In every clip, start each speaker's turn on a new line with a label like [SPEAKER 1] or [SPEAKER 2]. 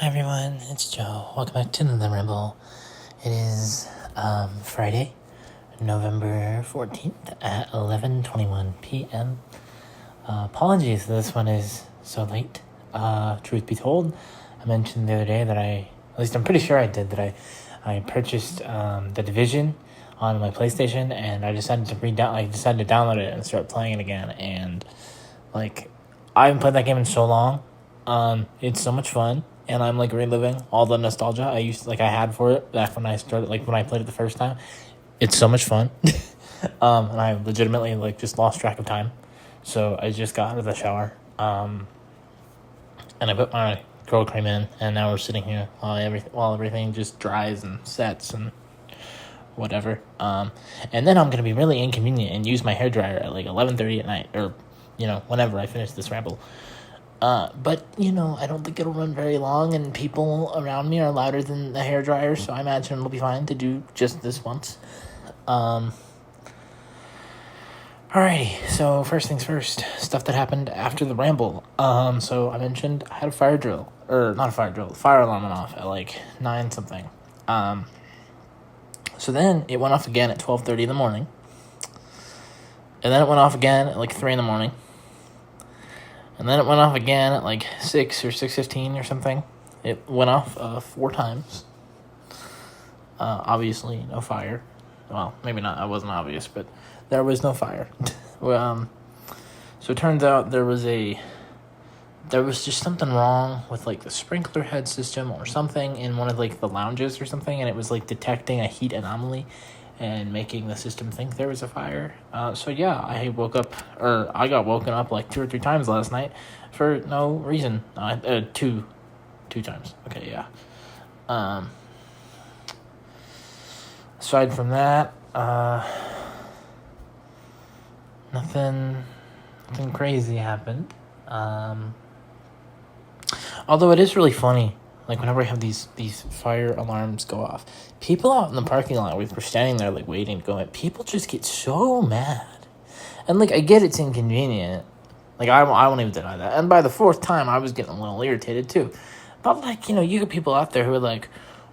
[SPEAKER 1] everyone, it's Joe. Welcome back to the Ramble. It is Friday, November 14th at 11:21 p.m. Apologies, this one is so late. Truth be told, I mentioned the other day that at least I'm pretty sure I did, that I purchased The Division on my PlayStation, and I decided to download it and start playing it again, and I haven't played that game in so long. It's so much fun, and I'm reliving all the nostalgia I had for it back when I started, when I played it the first time. It's so much fun. And I legitimately just lost track of time. So I just got out of the shower. And I put my curl cream in, and now we're sitting here while everything just dries and sets and whatever. And then I'm gonna be really inconvenient and use my hairdryer at 11:30 at night, or whenever I finish this ramble. But I don't think it'll run very long, and people around me are louder than the hairdryer, so I imagine it'll be fine to do just this once. Alrighty, so first things first, stuff that happened after the ramble. So I mentioned I had a fire alarm went off at 9 something. So then it went off again at 12:30 in the morning, and then it went off again at 3 in the morning. And then it went off again at 6 or 6:15 or something. It went off 4 times. Obviously, no fire. Well, maybe not. It wasn't obvious, but there was no fire. So it turns out there was just something wrong with the sprinkler head system or something in one of the lounges or something, and it was detecting a heat anomaly and making the system think there was a fire. So yeah, I got woken up 2 or 3 times last night for no reason. Two times. Okay, yeah. Aside from that, nothing crazy happened. Although it is really funny. Whenever I have these fire alarms go off, people out in the parking lot, we were standing there, waiting to go in, people just get so mad. And, I get it's inconvenient. I won't even deny that. And by the 4th time, I was getting a little irritated, too. But, you get people out there who are oh,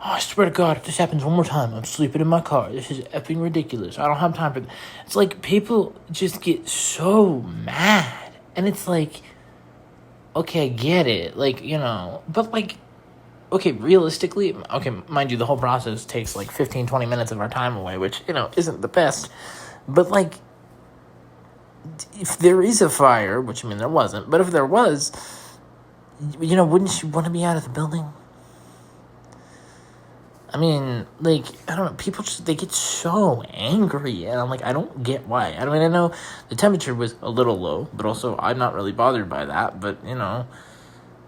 [SPEAKER 1] I swear to God, if this happens one more time, I'm sleeping in my car. This is effing ridiculous. I don't have time for this. It's people just get so mad. And it's okay, I get it. But, okay, realistically, mind you, the whole process takes 15, 20 minutes of our time away, which, isn't the best. But, if there is a fire, which, there wasn't, but if there was, wouldn't you want to be out of the building? I don't know, people they get so angry, and I'm I don't get why. I know the temperature was a little low, but also I'm not really bothered by that, but,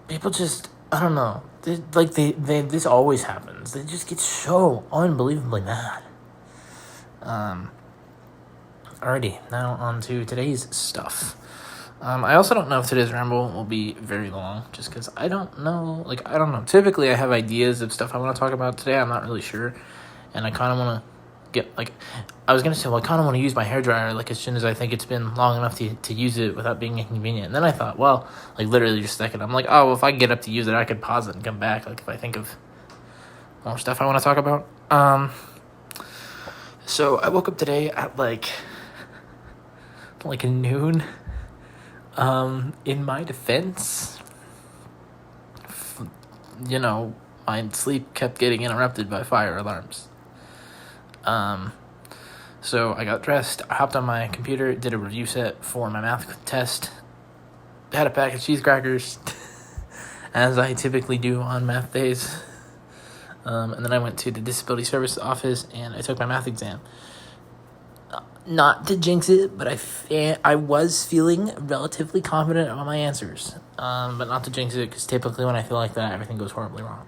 [SPEAKER 1] people just, I don't know. This always happens. They just get so unbelievably mad. Alrighty, now on to today's stuff. I also don't know if today's ramble will be very long, just because I don't know. I don't know. Typically, I have ideas of stuff I want to talk about today. I'm not really sure, and I kind of want to get I was gonna say, I kind of want to use my hairdryer as soon as I think it's been long enough to use it without being inconvenient. And then I thought, well, literally just a second, I'm oh, well, if I get up to use it, I could pause it and come back. If I think of more stuff I want to talk about. So I woke up today at noon. In my defense, my sleep kept getting interrupted by fire alarms. So I got dressed, I hopped on my computer, did a review set for my math test, had a pack of cheese crackers, as I typically do on math days. And then I went to the disability service office and I took my math exam. Not to jinx it, but I was feeling relatively confident about my answers. But not to jinx it, because typically when I feel like that, everything goes horribly wrong.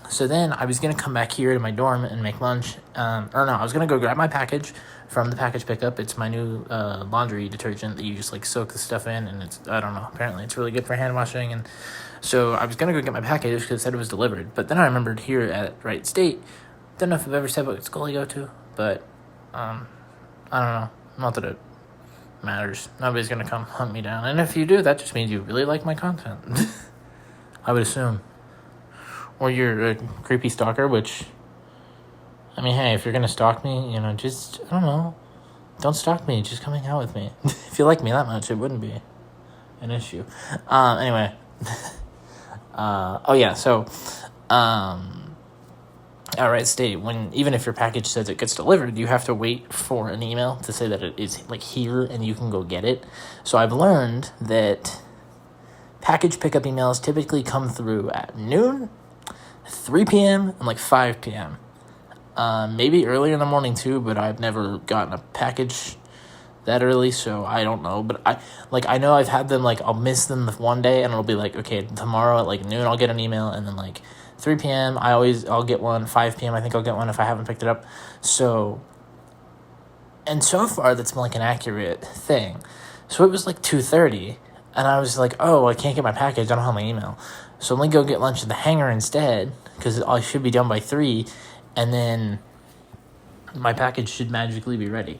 [SPEAKER 1] So then I was going to come back here to my dorm and make lunch. I was going to go grab my package from the package pickup. It's my new laundry detergent that you just soak the stuff in, and it's, I don't know, apparently it's really good for hand washing. And so I was going to go get my package because it said it was delivered. But then I remembered here at Wright State, don't know if I've ever said what school I go to, but I don't know. Not that it matters. Nobody's going to come hunt me down. And if you do, that just means you really like my content. I would assume. Or you're a creepy stalker, which, I mean, hey, if you're gonna stalk me, just, I don't know, don't stalk me, just come hang out with me. If you like me that much, it wouldn't be an issue. Anyway. All right, state, even if your package says it gets delivered, you have to wait for an email to say that it is like here and you can go get it. So I've learned that package pickup emails typically come through at noon, 3 p.m., and like 5 p.m. Maybe earlier in the morning too, but I've never gotten a package that early, so I don't know. But I know I've had them, like, I'll miss them one day and it'll be like, okay, tomorrow at like noon I'll get an email, and then like 3 p.m. I'll get one. 5 p.m. I think I'll get one if I haven't picked it up. So far that's been like an accurate thing. So it was like 2:30, and I was like, oh, I can't get my package, I don't have my email. So I'm gonna go get lunch at the hangar instead, because I should be done by 3, and then my package should magically be ready.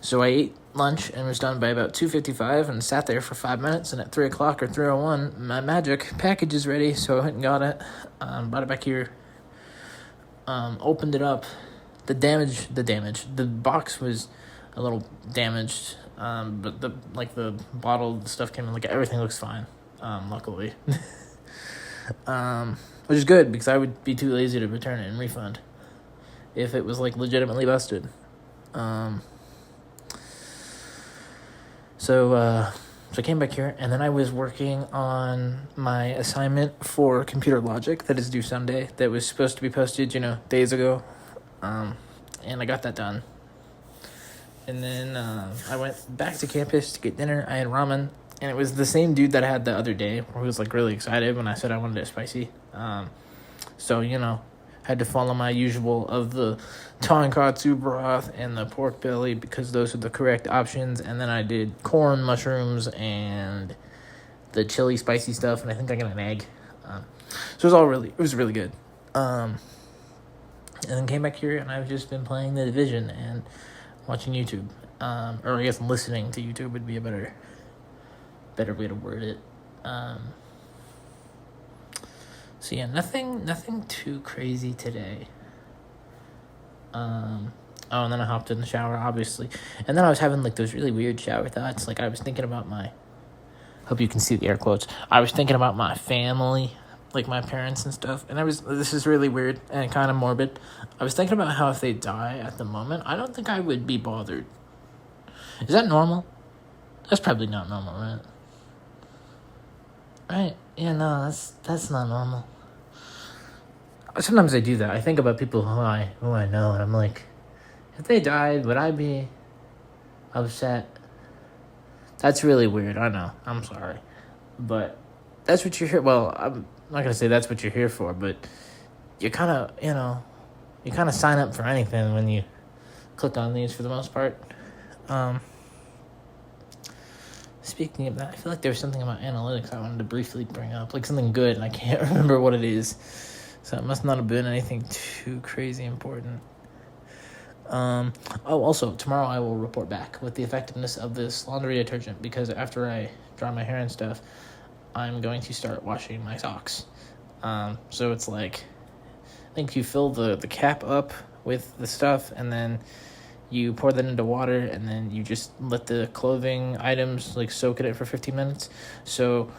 [SPEAKER 1] So I ate lunch and was done by about 2:55 and sat there for 5 minutes, and at 3 o'clock or 3:01, my magic package is ready, so I went and got it, brought it back here, opened it up. The box was a little damaged, but the bottle stuff came in, like, everything looks fine, luckily. Which is good, because I would be too lazy to return it and refund if it was, like, legitimately busted. So I came back here, and then I was working on my assignment for computer logic that is due Sunday, that was supposed to be posted, days ago, and I got that done. And then I went back to campus to get dinner. I had ramen, and it was the same dude that I had the other day, who was, like, really excited when I said I wanted it spicy. So, had to follow my usual of the tonkatsu broth and the pork belly, because those are the correct options. And then I did corn, mushrooms, and the chili spicy stuff, and I think I got an egg. So it was really good. And then came back here, and I've just been playing The Division and watching YouTube. Or I guess listening to YouTube would be a better way to word it. So yeah, nothing too crazy today. And then I hopped in the shower, obviously. And then I was having, like, those really weird shower thoughts. Like, I was thinking about hope you can see the air quotes. I was thinking about my family, like my parents and stuff. And this is really weird and kind of morbid. I was thinking about how if they die at the moment, I don't think I would be bothered. Is that normal? That's probably not normal, right? Right? Yeah, no, that's not normal. Sometimes I do that. I think about people who I know, and I'm like, if they died, would I be upset? That's really weird, I know. I'm sorry. But that's what you're here. Well, I'm not going to say that's what you're here for, but you kind of sign up for anything when you click on these for the most part. Speaking of that, I feel like there was something about analytics I wanted to briefly bring up, like something good, and I can't remember what it is. So it must not have been anything too crazy important. Also, tomorrow I will report back with the effectiveness of this laundry detergent, because after I dry my hair and stuff, I'm going to start washing my socks. So it's like, I think you fill the cap up with the stuff, and then you pour that into water, and then you just let the clothing items, like, soak in it for 15 minutes. So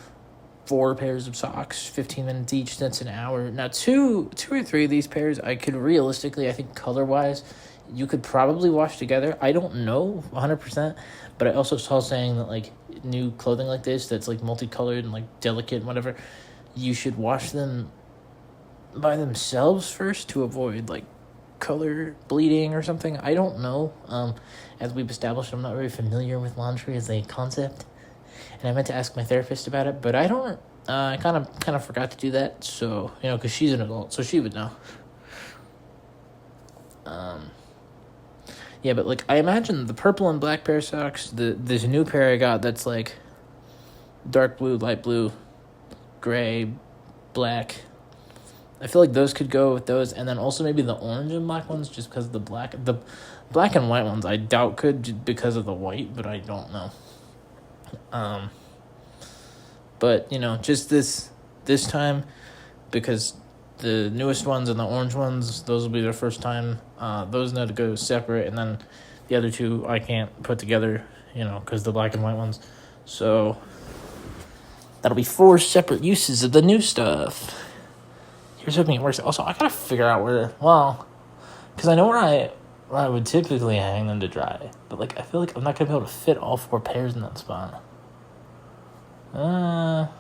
[SPEAKER 1] 4 pairs of socks, 15 minutes each, that's an hour. Now, two or three of these pairs, I could realistically, I think color-wise, you could probably wash together. I don't know 100%, but I also saw saying that, like, new clothing like this, that's, like, multicolored and, like, delicate and whatever, you should wash them by themselves first to avoid, like, color bleeding or something. I don't know. As we've established, I'm not very familiar with laundry as a concept, and I meant to ask my therapist about it, but I don't. I kind of forgot to do that. So, because she's an adult, so she would know. Yeah, but, like, I imagine the purple and black pair of socks, this new pair I got that's, like, dark blue, light blue, gray, black. I feel like those could go with those, and then also maybe the orange and black ones, just because the black and white ones I doubt could, because of the white, but I don't know. But just this this time because the newest ones and the orange ones, those will be their first time. Those need to go separate, and then the other two I can't put together, because the black and white ones. So that'll be 4 separate uses of the new stuff. Here's hoping it works. Also, I gotta figure out because I know where I would typically hang them to dry, but I feel like I'm not gonna be able to fit all 4 pairs in that spot. I'll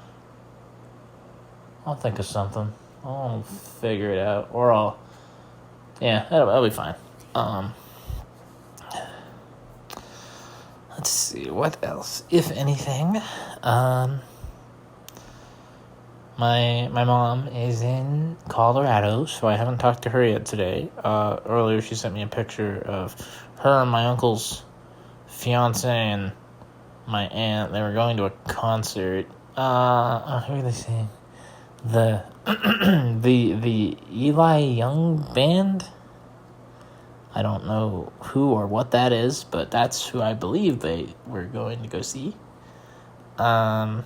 [SPEAKER 1] think of something. I'll figure it out, or that'll be fine. Let's see, what else, if anything. My mom is in Colorado, so I haven't talked to her yet today. Earlier she sent me a picture of her and my uncle's fiance and my aunt. They were going to a concert. Who are they saying? The the Eli Young band. I don't know who or what that is, but that's who I believe they were going to go see. Also,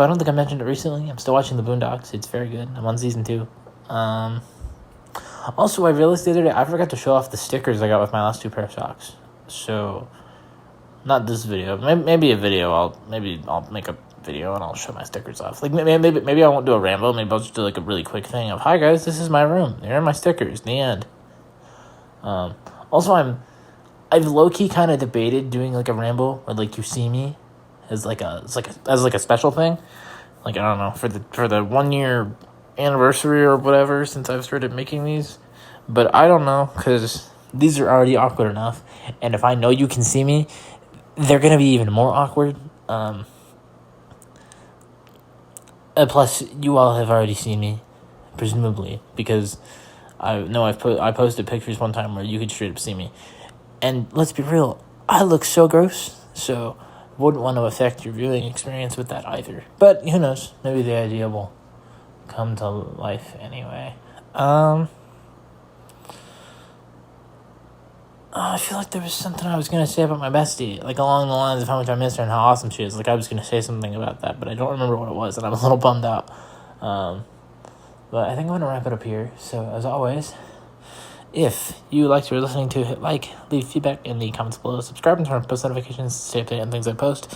[SPEAKER 1] I don't think I mentioned it recently. I'm still watching The Boondocks. It's very good. I'm on season 2. Also, I realized the other day I forgot to show off the stickers I got with my last 2 pair of socks. So, not this video. Maybe a video. I'll make a video and I'll show my stickers off. Maybe I won't do a Rambo. Maybe I'll just do a really quick thing of, hi guys, this is my room. Here are my stickers. The end. Also, I've low-key kind of debated doing a Rambo where you see me as a special thing. I don't know, for the 1 year anniversary or whatever since I've started making these. But I don't know, because these are already awkward enough, and if I know you can see me, they're gonna be even more awkward. Plus, you all have already seen me, presumably, because I know I posted pictures one time where you could straight up see me. And let's be real, I look so gross, so wouldn't want to affect your viewing experience with that either. But who knows? Maybe the idea will come to life anyway. I feel like there was something I was going to say about my bestie, along the lines of how much I miss her and how awesome she is. I was going to say something about that, but I don't remember what it was, and I'm a little bummed out. But I think I'm going to wrap it up here. So, as always, if you liked what you're listening to, hit like, leave feedback in the comments below, subscribe and turn on post notifications to stay updated on things I post.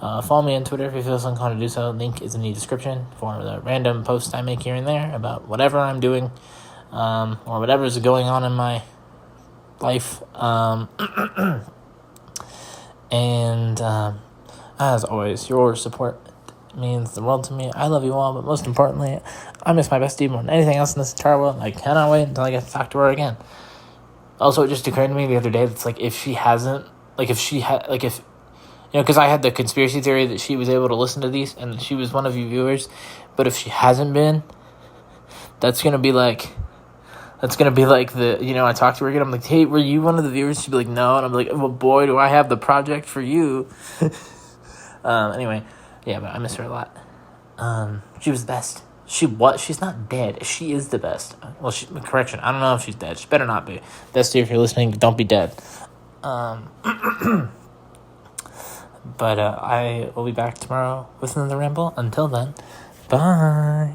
[SPEAKER 1] Follow me on Twitter if you feel so inclined to do so. Link is in the description for the random posts I make here and there about whatever I'm doing, or whatever is going on in my life. And as always, your support means the world to me. I love you all, but most importantly, I miss my bestie more than anything else in this entire world. I cannot wait until I get to talk to her again. Also, it just occurred to me the other day that's because I had the conspiracy theory that she was able to listen to these and that she was one of you viewers, but if she hasn't been, that's gonna be I talked to her again, I'm like, hey, were you one of the viewers? She'd be like, no, and I'm like, well, boy, do I have the project for you. Anyway, yeah, but I miss her a lot. She was the best. She's not dead. She is the best. Well, correction, I don't know if she's dead. She better not be. Bestie, if you're listening, don't be dead. But I will be back tomorrow with another ramble. Until then, bye.